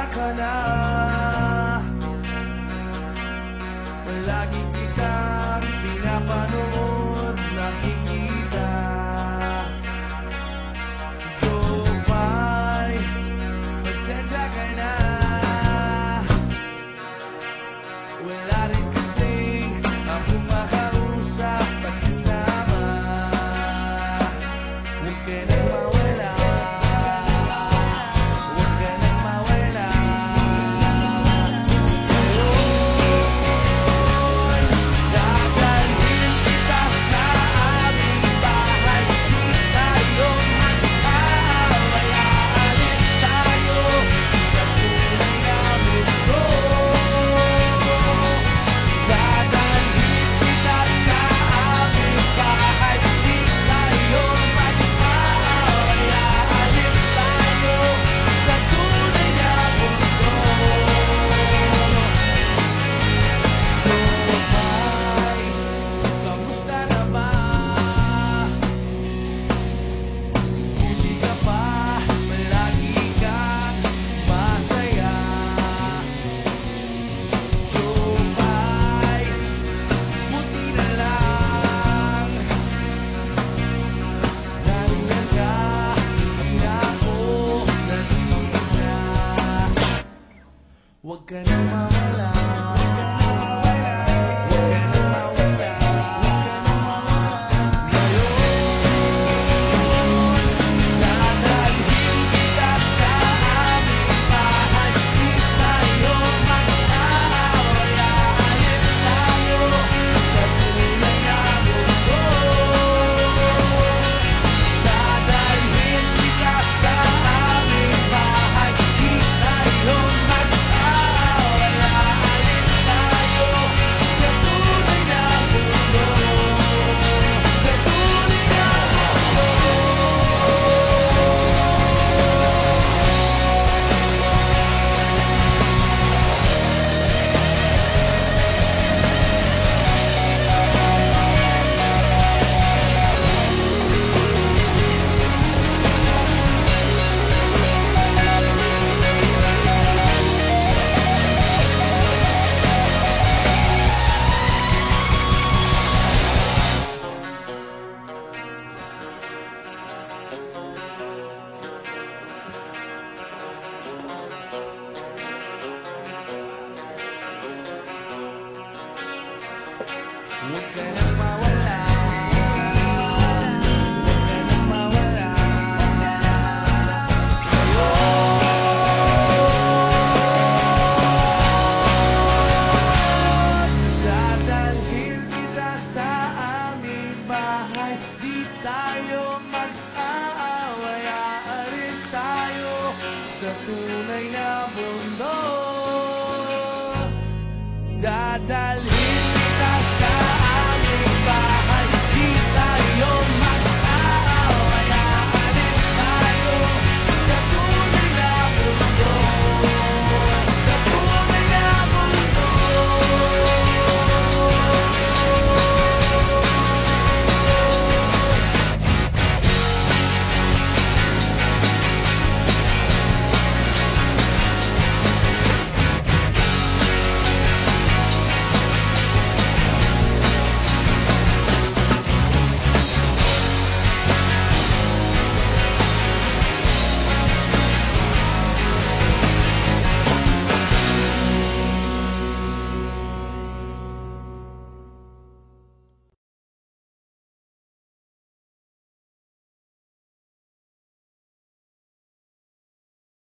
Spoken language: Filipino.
ka na. Lagi kitang pinapanood, nakikita. Jopay, pasensya ka na. Wala rin kasing akong makausap at kasama. Huwag ka nang mawala, huwag ka nang mawala. Dadalhin kita sa aming bahay, di tayo mag-aaway. Aalis tayo sa tunay na mundo. Dadalhin kita sa aming bahay, di tayo mag-aaway. Aalis tayo sa tunay na mundo. Jopay, kamusta na ba? Buti ka ba? Palagi kang masaya. Jopay, buti na lang nariyan ka, hindi na ako nag-iisa. Huwag ka nang mawala, huwag ka nang mawala. Dadalhin kita sa aming bahay, di tayo mag-aaway. Aalis tayo sa tunay na mundo. Dadalhin kita sa aming bahay, di tayo mag-aaway. Aalis tayo sa tunay na mundo. Sa tunay na mundo. Huwag ka nang mawala, huwag ka nang mawala. Dadalhin kita sa aming bahay, di tayo mag-aaway. Aalis tayo sa tunay na mundo. Dadalhin